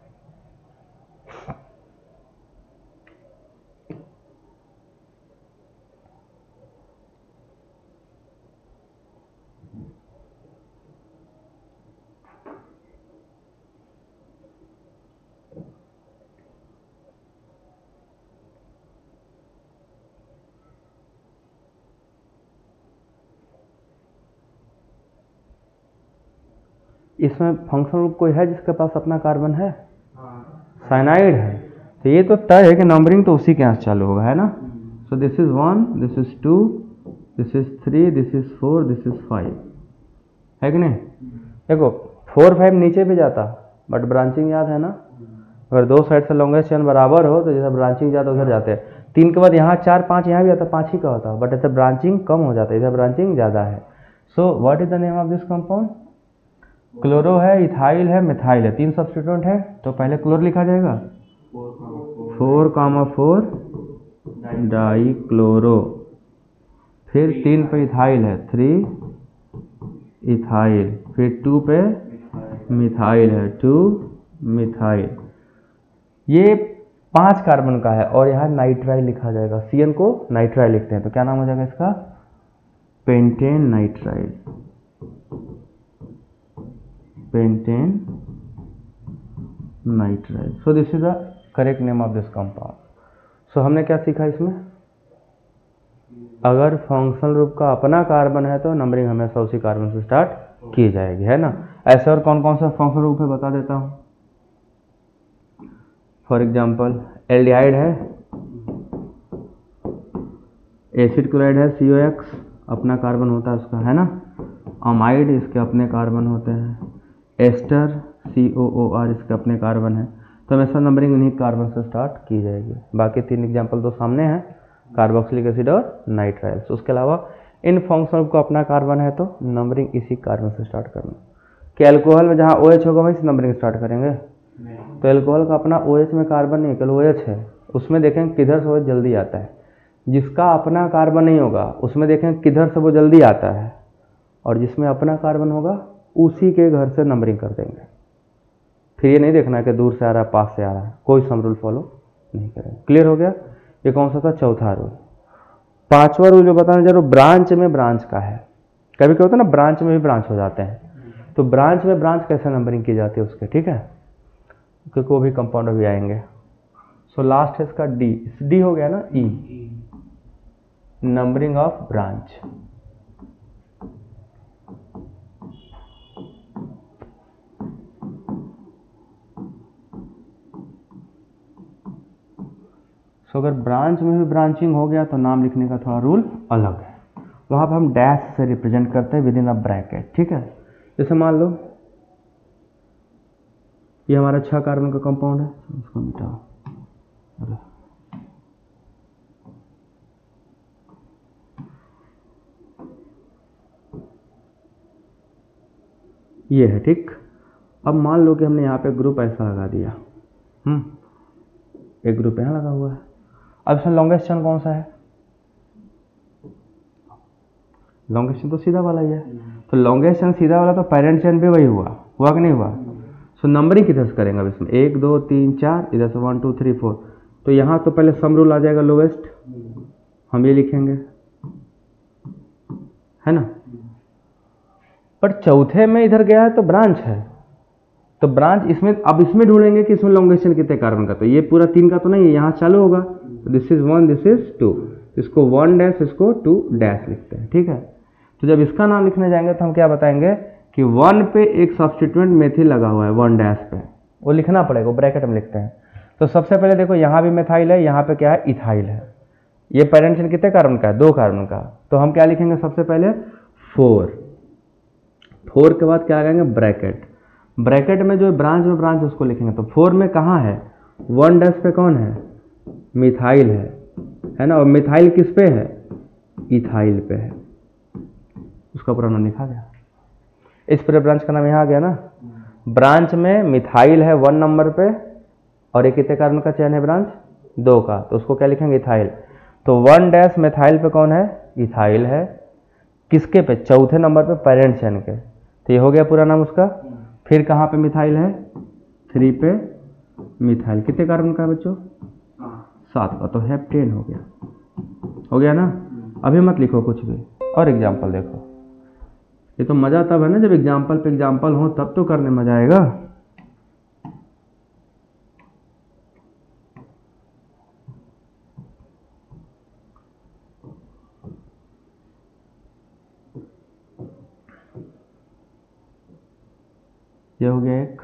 इसमें फंक्शनल ग्रुप कोई है जिसके पास अपना कार्बन है, साइनाइड है, तो ये तो तय है कि नंबरिंग तो उसी के यहाँ चालू होगा, है ना। सो this is 1, this is 2, this is 3, this is 4, this is 5, है कि नहीं। देखो 4, 5 नीचे भी जाता, बट ब्रांचिंग याद है ना, अगर दो साइड से लॉन्गेस्ट चेन बराबर हो तो जैसा ब्रांचिंग जाता उधर जाते हैं, 3 के बाद यहाँ 4, 5 यहाँ भी आता, 5 ही का होता, बट ऐसे ब्रांचिंग कम हो जाता है, इधर ब्रांचिंग ज़्यादा है। So what is the name of this compound, chloro है, इथाइल है, मिथाइल है, 3 सब्स्टिट्यूएंट है, तो पहले क्लोरो लिखा जाएगा 4,4 डाई क्लोरो, फिर 3 पे इथाइल है 3 इथाइल, फिर 2 पे मिथाइल है 2 मिथाइल, ये 5 कार्बन का है, और यहाँ नाइट्राइल लिखा जाएगा, CN को नाइट्राइल लिखते हैं, तो क्या नाम हो जाएगा इसका, pentane nitrile, pentane nitrile. So this is the correct name of this compound. So हमने क्या सीखा इसमें, अगर फंक्शनल ग्रुप का अपना कार्बन है तो नंबरिंग हमेशा उसी कार्बन से स्टार्ट की जाएगी, है ना। ऐसे और कौन कौन सा फंक्शनल ग्रुप है बता देता हूँ। फॉर एग्जाम्पल एल्डिहाइड है, एसिड क्लोराइड है COX, अपना कार्बन होता है उसका, है ना। अमाइड, इसके अपने कार्बन होते हैं, एस्टर COOR, इसके अपने कार्बन है, तो हमेशा नंबरिंग इन्हीं कार्बन से स्टार्ट की जाएगी। बाकी 3 एग्जाम्पल तो सामने हैं, कार्बोक्सिलिक एसिड और नाइट्राइल्स। उसके अलावा इन फंक्शनल को अपना कार्बन है तो नंबरिंग इसी कार्बन से स्टार्ट करना। कि अल्कोहल में जहाँ OH होगा वहीं से नंबरिंग स्टार्ट करेंगे, तो अल्कोहल का अपना OH में कार्बन नहीं, केवल OH है, उसमें देखें किधर से OH जल्दी आता है। जिसका अपना कार्बन नहीं होगा उसमें देखें किधर से वो जल्दी आता है, और जिसमें अपना कार्बन होगा उसी के घर से नंबरिंग कर देंगे। फिर ये नहीं देखना है कि दूर से आ रहा है पास से आ रहा है, कोई सम रूल फॉलो नहीं करेंगे। क्लियर हो गया। ये कौन सा था, चौथा रूल। पांचवा रूल जो बताना जरूर, ब्रांच में ब्रांच का है। कभी क्या होता है ना, ब्रांच में भी ब्रांच हो जाते हैं, तो ब्रांच में ब्रांच कैसे नंबरिंग की जाती है उसके, ठीक है, क्योंकि वो भी कंपाउंड भी आएंगे। सो लास्ट है इसका डी हो गया ना, ई, नंबरिंग ऑफ ब्रांच। सो अगर ब्रांच में भी ब्रांचिंग हो गया तो नाम लिखने का थोड़ा रूल अलग है, वहां पर हम डैश से रिप्रेजेंट करते हैं विद इन अ ब्रैकेट, ठीक है। जैसे मान लो ये हमारा 6 कार्बन का कंपाउंड है, इसको मिटाओ, ये है, ठीक। अब मान लो कि हमने यहाँ पे ग्रुप ऐसा लगा दिया, एक ग्रुप यहाँ लगा हुआ है। अब इसमें लॉन्गेस्ट चेन कौन सा है, लॉन्गेस्ट चेन तो सीधा वाला ही है, तो लॉन्गेस्ट चेन सीधा वाला, तो पेरेंट चेन भी वही हुआ कि नहीं हुआ। सो नंबरिंग किधर से करेंगे अब इसमें 1 2 3 4, इधर से 1 2 3 4, तो यहाँ तो पहले सम रूल आ जाएगा लोवेस्ट, हम ये लिखेंगे, है ना। पर चौथे में इधर गया है तो ब्रांच है, तो ब्रांच इसमें, अब इसमें ढूंढेंगे कि इसमें लॉन्गेशन कितने कार्बन का, तो ये पूरा 3 का तो नहीं है, यहाँ चालू होगा, तो दिस इज 1 दिस इज 2, इसको 1 डैश इसको 2 डैश लिखते हैं, ठीक है। तो जब इसका नाम लिखने जाएंगे तो हम क्या बताएंगे कि 1 पे एक सब्स्टिट्यूएंट मेथिल लगा हुआ है 1 डैश पे, वो लिखना पड़ेगा, वो ब्रैकेट में लिखते हैं। तो सबसे पहले देखो यहाँ भी मेथाइल है, यहाँ पे क्या है इथाइल है, ये पेरेंट चेन कितने कार्बन का है 2 कार्बन का, तो हम क्या लिखेंगे सबसे पहले 4 के बाद क्या लगाएंगे ब्रैकेट, ब्रैकेट में जो ब्रांच में ब्रांच उसको लिखेंगे, तो 4 में कहाँ है 1 डैश पे कौन है मिथाइल है ना, और मिथाइल किस पे है इथाइल पे है, उसका पूरा नाम लिखा गया, इस पूरे ब्रांच का नाम यहाँ आ गया ना। ब्रांच में मिथाइल है 1 नंबर पे, और ये कितने कार्बन का चेन है ब्रांच 2 का, तो उसको क्या लिखेंगे इथाइल, तो 1 डैश मिथाइल पे कौन है इथाइल है, किसके पे चौथे नंबर पे पेरेंट चेन के, तो ये हो गया पूरा नाम उसका। फिर कहाँ पे मिथाइल है 3 पे मिथाइल, कितने कार्बन का है बच्चों 7 का, तो हेप्टेन हो गया ना। अभी मत लिखो कुछ भी, और एग्जाम्पल देखो, ये तो मज़ा तब है ना जब एग्जाम्पल पे एग्जाम्पल हो, तब तो करने मजा आएगा। ये हो गया एक,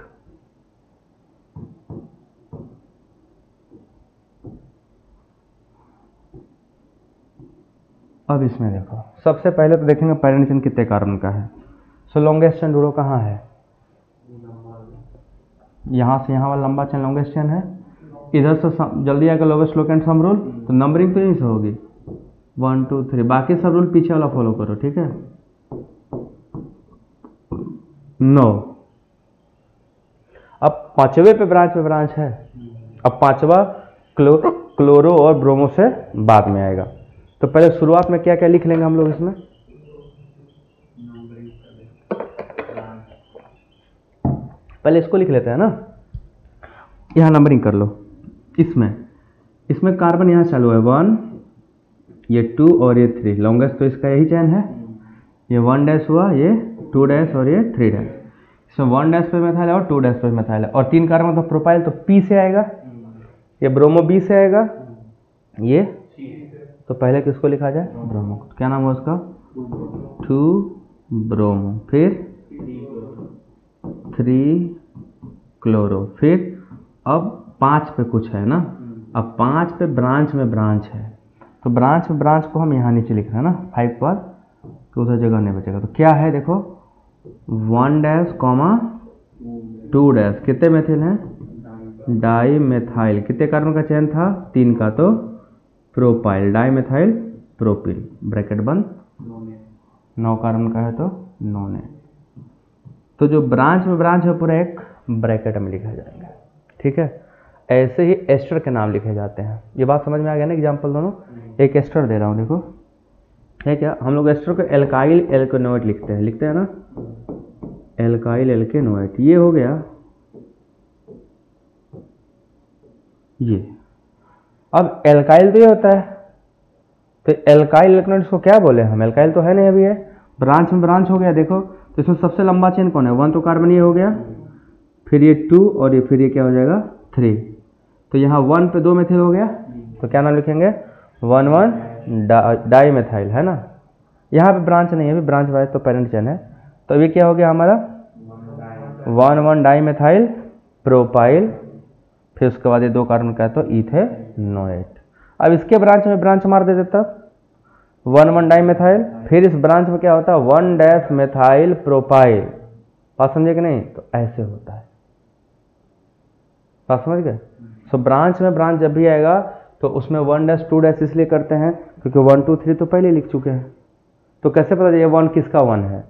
अब इसमें देखो सबसे पहले तो देखेंगे पेरेंट चेन कितने कार्बन का है, सो लॉन्गेस्ट चेन ढूंढो कहाँ है, यहाँ से यहाँ वाला लंबा चेन लॉन्गेस्ट चेन है, इधर से जल्दी आकर लोवेस्ट लोकेंट सम रूल, तो नंबरिंग तो यहीं से होगी 1 2 3, बाकी सब रूल पीछे वाला फॉलो करो, ठीक है। 9, अब 5वें पे ब्रांच है, अब 5वां क्लोरो और ब्रोमो से बाद में आएगा, तो पहले शुरुआत में क्या क्या लिख लेंगे हम लोग इसमें, पहले इसको लिख लेते हैं ना, यहाँ नंबरिंग कर लो, इसमें कार्बन यहाँ चालू है 1, ये 2 और ये 3, लॉन्गेस्ट तो इसका यही चेन है, ये 1 डैश हुआ, ये 2 डैश और ये 3 डैश, इसमें 1 डैश पे मेथाइल है और 2 डैश पे मेथाइल है, और 3 कार्बन तो प्रोपाइल तो P से आएगा, ये ब्रोमो B से आएगा, ये तो पहले किसको लिखा जाए ब्रोमो, क्या नाम है उसका 2 ब्रोमो, फिर 3 क्लोरो, फिर अब 5 पे कुछ है ना, अब 5 पे ब्रांच में ब्रांच है, तो ब्रांच में ब्रांच को हम यहाँ नीचे लिख रहे हैं ना 5 पर, तो उधर जगह नहीं बचेगा, तो क्या है देखो 1 डैश कॉमा 2 डैश, कितने मेथिल हैं डाई मेथाइल, कितने कार्बन का चयन था 3 का, तो propyl dimethyl propyl, bracket बंद, 9 कार्बन का है तो 9 ने, तो जो ब्रांच में ब्रांच है पूरा एक ब्रैकेट में लिखा जाएगा, ठीक है। ऐसे ही एस्टर के नाम लिखे जाते हैं, ये बात समझ में आ गया ना, एग्जाम्पल दोनों, एक एस्टर दे रहा हूँ देखो, है क्या, हम लोग एस्टर को एल्काइल एल्केनोएट लिखते हैं ना, एल्काइल एल्केनोएट, ये हो गया ये। अब एल्काइल तो ये होता है, तो एल्काइल एल्केनोएट को क्या बोले हम, एल्काइल तो है नहीं अभी, है ब्रांच में ब्रांच हो गया देखो, तो इसमें सबसे लंबा चेन कौन है 1, तो कार्बन ये हो गया, फिर ये 2 और ये फिर ये क्या हो जाएगा 3, तो यहाँ 1 पे 2 मेथिल हो गया, तो क्या नाम लिखेंगे 1 डाई मेथाइल, है ना। यहाँ पे ब्रांच नहीं है अभी, ब्रांच वाइज तो पेरेंट चेन है, तो अभी क्या हो गया हमारा 1 डाई मेथाइल प्रोपाइल, फिर उसके बाद ये 2 कार्बन का है तो इथेनोएट। अब इसके ब्रांच में ब्रांच मार दे देता 1 डाई मेथाइल, फिर इस ब्रांच में क्या होता है 1 डैश मेथाइल प्रोपाइल, बात समझे कि नहीं, तो ऐसे होता है, बात समझ गए। सो ब्रांच में ब्रांच जब भी आएगा तो उसमें 1 डैश 2 डैश इसलिए करते हैं क्योंकि 1 2 3 तो पहले लिख चुके हैं, तो कैसे पता चले 1 किसका 1 है,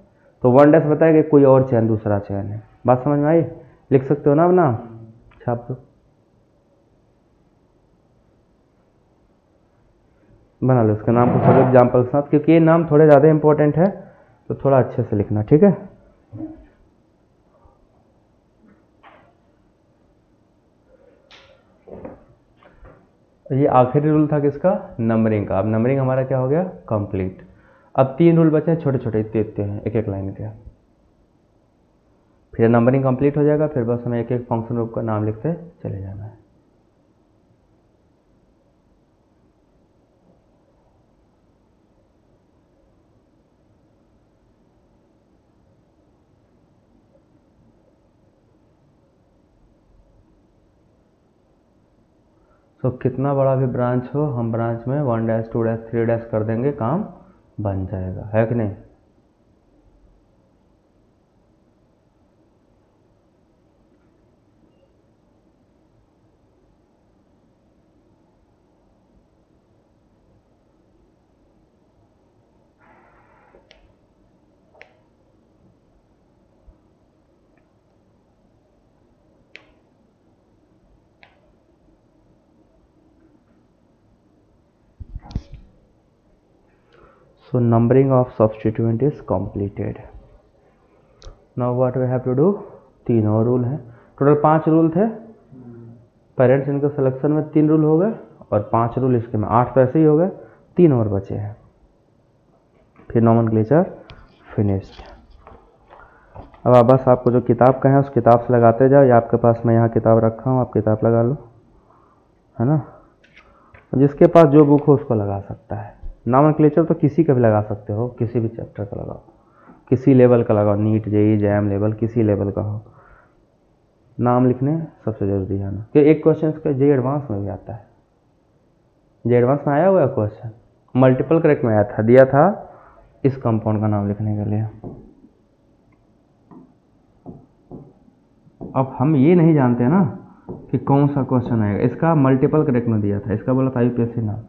तो 1 डैश बताएगा कोई और चैन दूसरा चैन है, बात समझ में आई, लिख सकते हो ना अब नाम छाप दो, बना लो इसका नाम को थोड़े एग्जाम्पल के साथ, क्योंकि ये नाम थोड़े ज़्यादा इंपॉर्टेंट है, तो थोड़ा अच्छे से लिखना, ठीक है। ये आखिरी रूल था किसका, नंबरिंग का। अब नंबरिंग हमारा क्या हो गया, कंप्लीट। अब 3 रूल बचे हैं छोटे छोटे, इतने हैं, एक एक लाइन के। फिर नंबरिंग कंप्लीट हो जाएगा, फिर बस हमें एक एक फंक्शन ग्रुप का नाम लिखते चले जाना है। तो कितना बड़ा भी ब्रांच हो, हम ब्रांच में 1 डैश 2 डैश 3 डैश कर देंगे, काम बन जाएगा, है कि नहीं। So numbering of substituent is completed. Now what we have to do, 3 और रूल हैं, टोटल 5 रूल थे। पेरेंट्स इनके सिलेक्शन में 3 रूल हो गए और 5 रूल इसके में, 8 तो ऐसे ही हो गए, 3 और बचे हैं। फिर नोमेनक्लेचर फिनिश्ड। अब आप बस आपको जो किताब का है उस किताब से लगाते जाओ, या आपके पास मैं यहाँ किताब रखा हूँ, आप किताब लगा लो, है ना। जिसके पास जो बुक हो उसको लगा सकता है। नोमेनक्लेचर तो किसी का भी लगा सकते हो, किसी भी चैप्टर का लगाओ, किसी लेवल का लगाओ, नीट जेई जैम लेवल, किसी लेवल का हो। नाम लिखने सबसे जरूरी है ना, कि एक क्वेश्चन इसका जेई एडवांस में भी आता है। जेई एडवांस में आया हुआ क्वेश्चन, मल्टीपल करेक्ट में आया था, दिया था इस कंपाउंड का नाम लिखने के लिए। अब हम ये नहीं जानते ना कि कौन सा क्वेश्चन आएगा। इसका मल्टीपल करेक्ट में दिया था, इसका बोला था यूपीएससी नाम,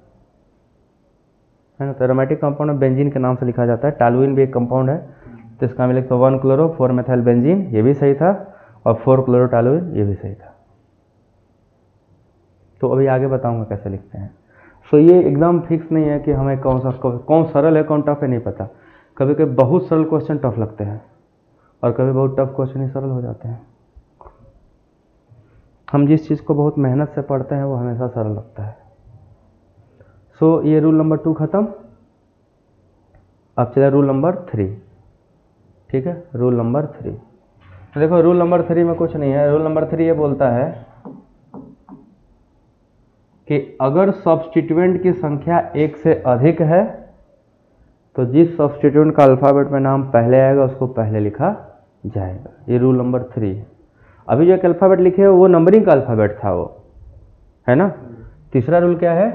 है ना। तो एरोमेटिक कंपाउंड में बेंजीन के नाम से लिखा जाता है। टालुइन भी एक कंपाउंड है, तो इसका मैं लिखता हूँ 1 क्लोरो 4 मेथाइल बेंजीन, ये भी सही था, और 4 क्लोरो टालुइन, ये भी सही था। तो अभी आगे बताऊंगा कैसे लिखते हैं। सो ये एकदम फिक्स नहीं है कि हमें कौन सरल है कौन टफ है, नहीं पता। कभी कभी बहुत सरल क्वेश्चन टफ लगते हैं और कभी बहुत टफ क्वेश्चन ही सरल हो जाते हैं। हम जिस चीज़ को बहुत मेहनत से पढ़ते हैं वो हमेशा सरल लगता है। सो ये रूल नंबर 2 खत्म। अब चला रूल नंबर 3, ठीक है। रूल नंबर 3, तो देखो रूल नंबर 3 में कुछ नहीं है। रूल नंबर 3 ये बोलता है कि अगर सब्स्टिट्यूएंट की संख्या 1 से अधिक है तो जिस सब्स्टिट्यूएंट का अल्फाबेट में नाम पहले आएगा उसको पहले लिखा जाएगा। ये रूल नंबर 3 है। अभी जो एक अल्फाबेट लिखे हो वो नंबरिंग का अल्फाबेट था, वो है ना। तीसरा रूल क्या है,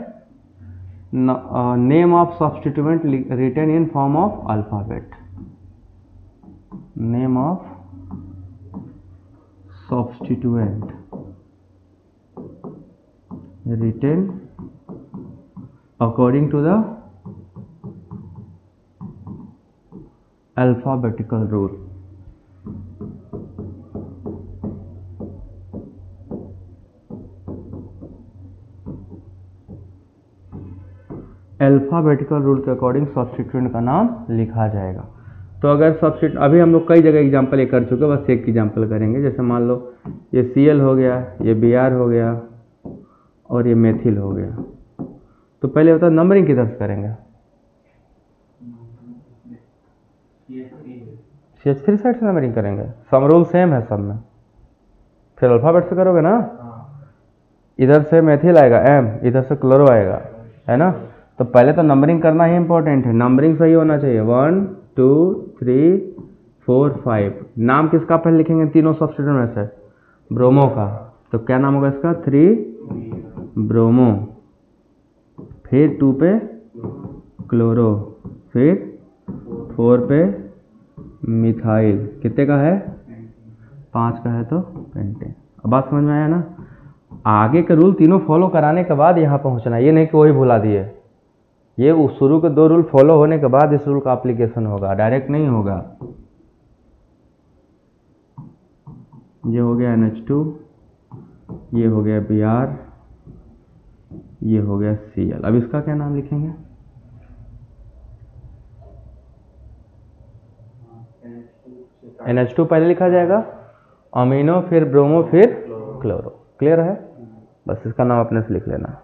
name of substituent written in form of alphabet. Name of substituent written according to the alphabetical rule। Alphabetical rule के अकॉर्डिंग सब्स्टिट्यूएंट का नाम लिखा जाएगा। तो अगर सब्स्टिट्यूएंट, अभी हम लोग कई जगह एग्जांपल कर चुके हैं, बस एक एग्जांपल करेंगे। जैसे मान लो ये Cl हो गया, ये Br हो गया और ये मेथिल हो गया। तो पहले बता नंबरिंग किधर से करेंगे, CH3 साइड से नंबरिंग करेंगे। सब रूल सेम है सब में। फिर अल्फाबेट से करोगे ना, इधर से मेथिल आएगा M, इधर से क्लोरो आएगा, है ना। तो पहले तो नंबरिंग करना ही इंपॉर्टेंट है, नंबरिंग सही होना चाहिए। 1 2 3 4 5। नाम किसका पहले लिखेंगे तीनों सब्स्टिट्यूएंट में से, ब्रोमो का। तो क्या नाम होगा इसका, 3 ब्रोमो, फिर 2 पे क्लोरो, फिर 4 पे मिथाइल। कितने का है, 5 का है, तो पेंटेन। अब बात समझ में आया ना। आगे के रूल तीनों फॉलो कराने के बाद यहाँ पहुँचना, ये नहीं कि वही भुला दिए। ये शुरू के 2 रूल फॉलो होने के बाद इस रूल का एप्लीकेशन होगा, डायरेक्ट नहीं होगा। ये हो गया NH2, ये हो गया Br, ये हो गया Cl। अब इसका क्या नाम लिखेंगे, NH2 पहले लिखा जाएगा, अमीनो, फिर ब्रोमो, फिर क्लोरो। क्लियर है, बस इसका नाम अपने से लिख लेना।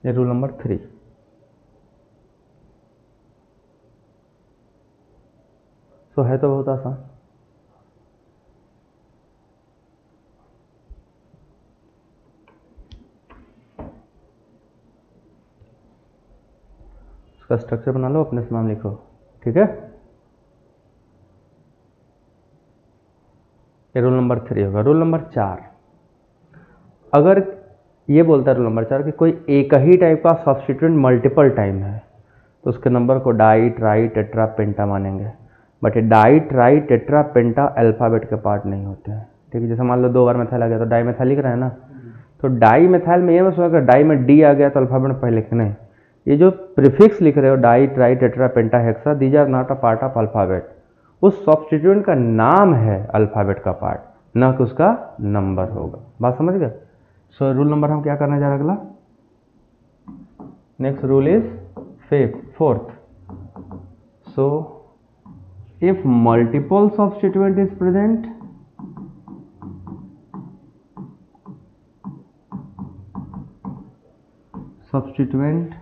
ये रूल नंबर 3। सो है तो बहुत आसान। इसका स्ट्रक्चर बना लो, अपने से नाम लिखो, ठीक है। ये रूल नंबर 3 होगा। रूल नंबर 4, अगर ये बोलता है रूल नंबर 4 कि कोई एक ही टाइप का सब्स्टिट्यूएंट मल्टीपल टाइम है तो उसके नंबर को डाई, ट्राई, टेट्रा, पेंटा मानेंगे। बट ये डाई, ट्राई, टेट्रा, पेंटा अल्फाबेट के पार्ट नहीं होते हैं, ठीक है। जैसे मान लो 2 बार मेथाइल आ गया तो डाई मेथाइल लिख रहे हैं ना, तो डाई मेथाइल में ये मत सोचो अगर डाई में डी आ गया तो अल्फाबेट में पहले लिखना है। ये जो प्रीफिक्स लिख रहे हो di, tri, tetra, penta, hexa, these are not a part of alphabet. उस सब्स्टिट्यूएंट का नाम है अल्फाबेट का पार्ट, ना कि उसका नंबर होगा। बात समझ गए। सो रूल नंबर हम क्या करने जा रहे हैं अगला। Next rule is 4th। So if multiple substituent is present, substituent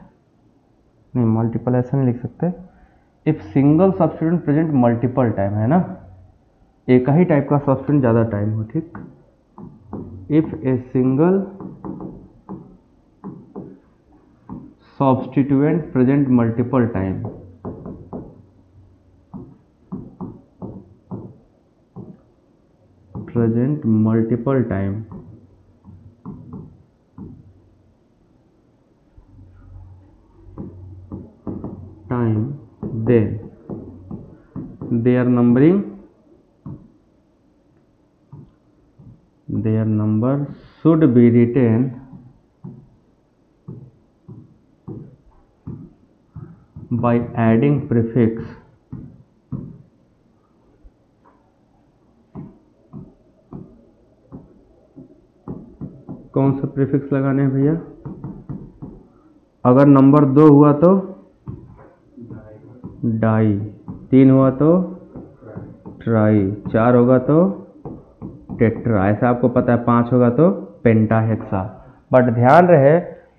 नहीं, मल्टीपल ऐसा नहीं लिख सकते। If single substituent present multiple time, है ना, एक ही टाइप का सब्स्टिट्यूएंट ज़्यादा टाइम हो, ठीक। If a single substituent present multiple time, present multiple time, then their number should be written by adding prefix कौन सा प्रीफिक्स लगाने हैं भैया। अगर नंबर 2 हुआ तो डाई, 3 हुआ तो ट्राई, 4 होगा तो टेट्रा, ऐसा आपको पता है, 5 होगा तो पेंटाहेक्सा। बट ध्यान रहे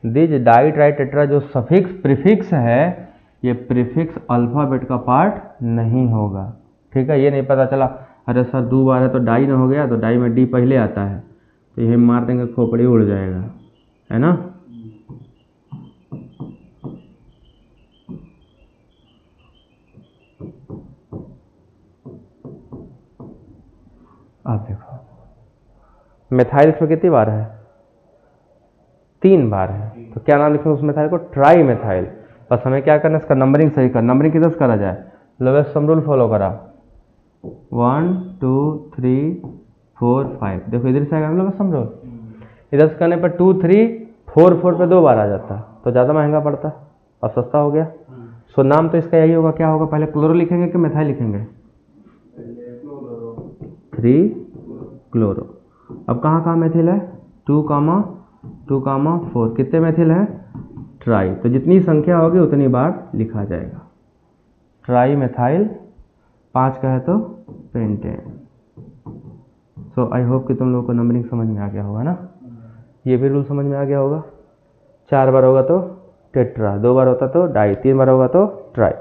दिज डाई, ट्राई, टेट्रा जो सफिक्स प्रीफिक्स है, ये प्रीफिक्स अल्फाबेट का पार्ट नहीं होगा, ठीक है। ये नहीं पता चला अरे सर 2 बार है तो डाई ना हो गया, तो डाई में डी पहले आता है तो ये मार देंगे, खोपड़ी उड़ जाएगा, है ना। आप देखो मिथाइल में कितनी बार है, 3 बार है, तो क्या नाम लिखेंगे उस मिथाइल को, ट्राई मिथाइल। बस हमें क्या करना है, इसका नंबरिंग सही कर। नंबरिंग किधर से करा जाए, लोवेस्ट सम रूल फॉलो करा, 1 2 3 4 5। देखो इधर से आएगा लोवेस्ट सम रूल, इधर से करने पर 2 3 4 4 पे 2 बार आ जाता तो ज़्यादा महंगा पड़ता, अब सस्ता हो गया। सो नाम तो इसका यही होगा, क्या होगा, पहले क्लोरो लिखेंगे कि मिथाइल लिखेंगे, 3 क्लोरो। अब कहाँ कहाँ मेथिल है, 2 4, कितने मेथिल है, ट्राई, तो जितनी संख्या होगी उतनी बार लिखा जाएगा। ट्राई मेथाइल 5 का है तो पेंटेन। सो आई होप कि तुम लोगों को नंबरिंग समझ में आ गया होगा ना, ये भी रूल समझ में आ गया होगा। 4 बार होगा तो टेट्रा, 2 बार होता तो डाई, 3 बार होगा तो ट्राई।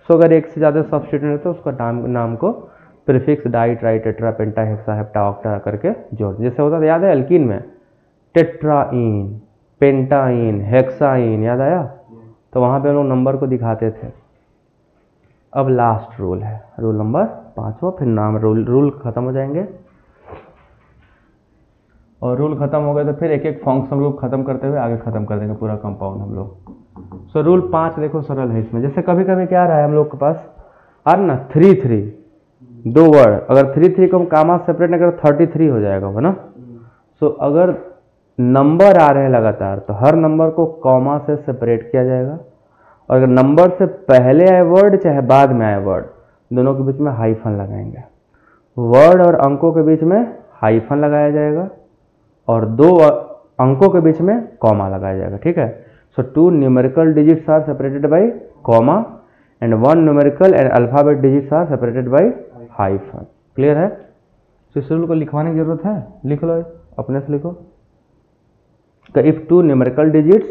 सो अगर एक से ज़्यादा सब्स्टिट्यूएंट है तो उसका नाम को prefix die, tri, tetra, penta, hexa, hepta, octa करके जोड़। जैसे होता था याद है एल्कीन में, टेट्राइन, पेंटाइन, हेक्साइन, याद आया, तो वहाँ पे हम लोग नंबर को दिखाते थे। अब लास्ट रूल है, रूल नंबर 5वां, फिर नाम रूल खत्म हो जाएंगे। और रूल खत्म हो गए तो फिर एक एक फंक्शन रूल खत्म करते हुए आगे खत्म कर देंगे पूरा कंपाउंड हम लोग। सो रूल 5 देखो सरल है इसमें। जैसे कभी कभी क्या रहा है हम लोग के पास, आ ना 3 3 2 वर्ड, अगर 3 3 को हम कामा सेपरेट नहीं करें 33 हो जाएगा, है ना। सो अगर नंबर आ रहे हैं लगातार तो हर नंबर को कॉमा से सेपरेट किया जाएगा, और अगर नंबर से पहले आए वर्ड चाहे बाद में आए वर्ड, दोनों के बीच में हाइफन लगाएंगे। वर्ड और अंकों के बीच में हाइफन लगाया जाएगा और 2 अंकों के बीच में कॉमा लगाया जाएगा, ठीक है। So 2 numerical digits are separated by comma and 1 numerical and alphabet digits are separated by hyphen. Clear है। तो इस रूल को लिखवाने की जरूरत है, लिख लो, अपने से लिखो। If 2 numerical digits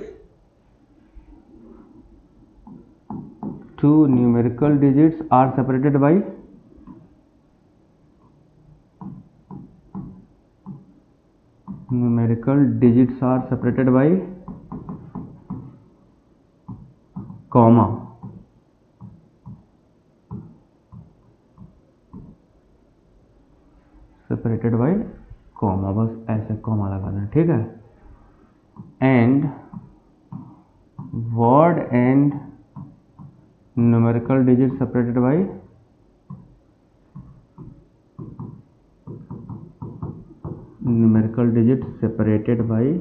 2 numerical digits are separated by comma. Separated by comma, बस ऐसे कॉमा लगा दें, ठीक है। And word and numerical digit separated by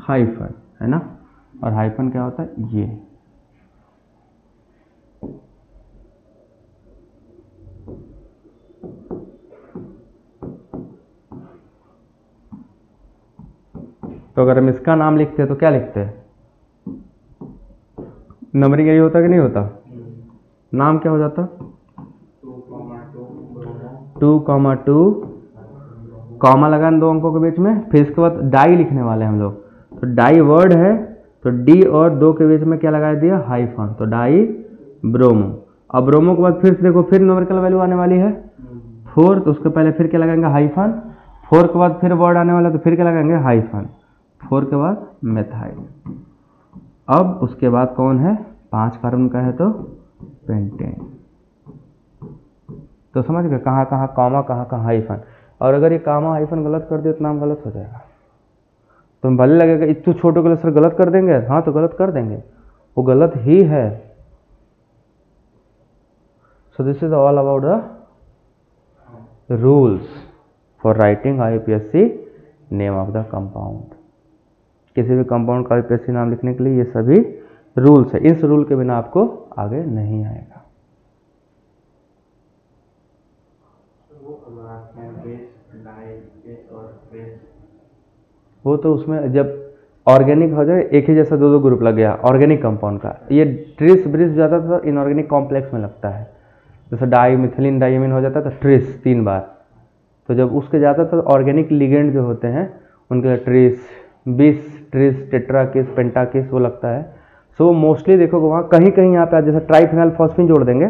hyphen, है ना। और हाइफन क्या होता है, ये। तो अगर हम इसका नाम लिखते हैं तो क्या लिखते हैं, नंबरिंग यही होता कि नहीं होता, नाम क्या हो जाता, 2,2 कॉमा लगाना 2 अंकों के बीच में, फिर इसके बाद डाई लिखने वाले हैं हम लोग। तो डाई वर्ड है तो डी और 2 के बीच में क्या लगा दिया, हाइफन, तो डाई ब्रोमो। अब ब्रोमो के बाद फिर से देखो, फिर न्यूमेरिकल वैल्यू आने वाली है 4, तो उसके पहले फिर क्या लगाएंगे, हाइफन। 4 के बाद फिर वर्ड आने वाला है तो फिर क्या लगाएंगे, हाइफन। 4 के बाद मेथाइल। अब उसके बाद कौन है, 5 कार्बन का है तो पेंटेन। तो समझ गए, कहाँ कहाँ कॉमा, कहाँ कहाँ हाइफन। और अगर ये कॉमा हाइफन गलत कर दिए तो नाम गलत हो जाएगा। तो भले लगेगा इतने छोटे को सर गलत कर देंगे, हाँ तो गलत कर देंगे, वो गलत ही है। सो this is all about the rules for writing IUPAC name of the compound. किसी भी कंपाउंड का IUPAC नाम लिखने के लिए ये सभी रूल्स है। इस रूल के बिना आपको आगे नहीं आएगा। वो तो उसमें जब ऑर्गेनिक हो जाए, एक ही जैसा 2 ग्रुप लग गया ऑर्गेनिक कंपाउंड का। ये ट्रिस ब्रिस ज़्यादातर इनऑर्गेनिक कॉम्प्लेक्स में लगता है। जैसे डाई मिथिलीन डाइमीन हो जाता है तो ट्रिस 3 बार। तो जब उसके ज़्यादातर ऑर्गेनिक लिगेंड जो होते हैं उनके लिए ट्रिस, बिस, ट्रिस, टेट्राकिस, पेंटाकिस वो लगता है। सो मोस्टली देखोगे वहाँ कहीं कहीं यहाँ पे जैसे ट्राइफिनाइल फॉस्फिन जोड़ देंगे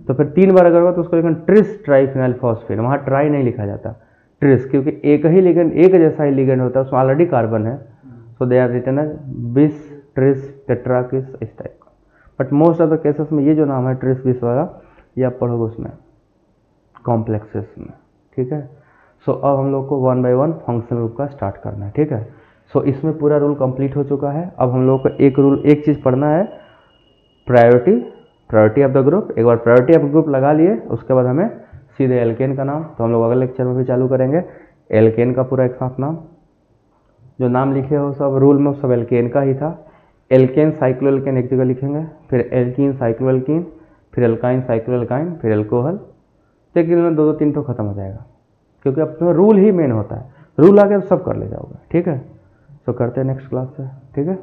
तो फिर 3 बार अगर होगा तो उसको लिखेंगे ट्रिस ट्राइफिनाइल फॉस्फिन, वहाँ ट्राई नहीं लिखा जाता, ट्रिस, क्योंकि एक ही लिगेंड, एक जैसा ही लिगेंड होता है, उसमें ऑलरेडी कार्बन है। सो दे आर रिटन एज बिस, ट्रिस, टेट्राकिस, इस टाइप का। But most of the cases में ये जो नाम है ट्रिस बिस वाला, ये आप पढ़ोगे उसमें कॉम्प्लेक्सेस में, ठीक है। सो अब हम लोग को 1 बाय 1 फंक्शनल ग्रुप का स्टार्ट करना है, ठीक है। सो इसमें पूरा रूल कंप्लीट हो चुका है। अब हम लोग को एक रूल, एक चीज़ पढ़ना है, प्रायोरिटी ऑफ द ग्रुप। एक बार प्रायोरिटी ऑफ ग्रुप लगा लिए उसके बाद हमें सीधे एल्केन का नाम, तो हम लोग अगले लेक्चर में भी चालू करेंगे एल्केन का पूरा एक साथ नाम। जो नाम लिखे हो सब रूल में सब एल्केन का ही था। एल्केन साइक्लोएल्केन एक जगह लिखेंगे, फिर एल्कीन साइक्लोएल्कीन, फिर एल्काइन साइक्लोएल्काइन, फिर एल्कोहल। लेकिन इनमें 2-3 तो खत्म हो जाएगा, क्योंकि अब तुम्हें रूल ही मेन होता है। रूल आ गया तो सब कर ले जाओगे, ठीक है। तो करते हैं नेक्स्ट क्लास से, ठीक है।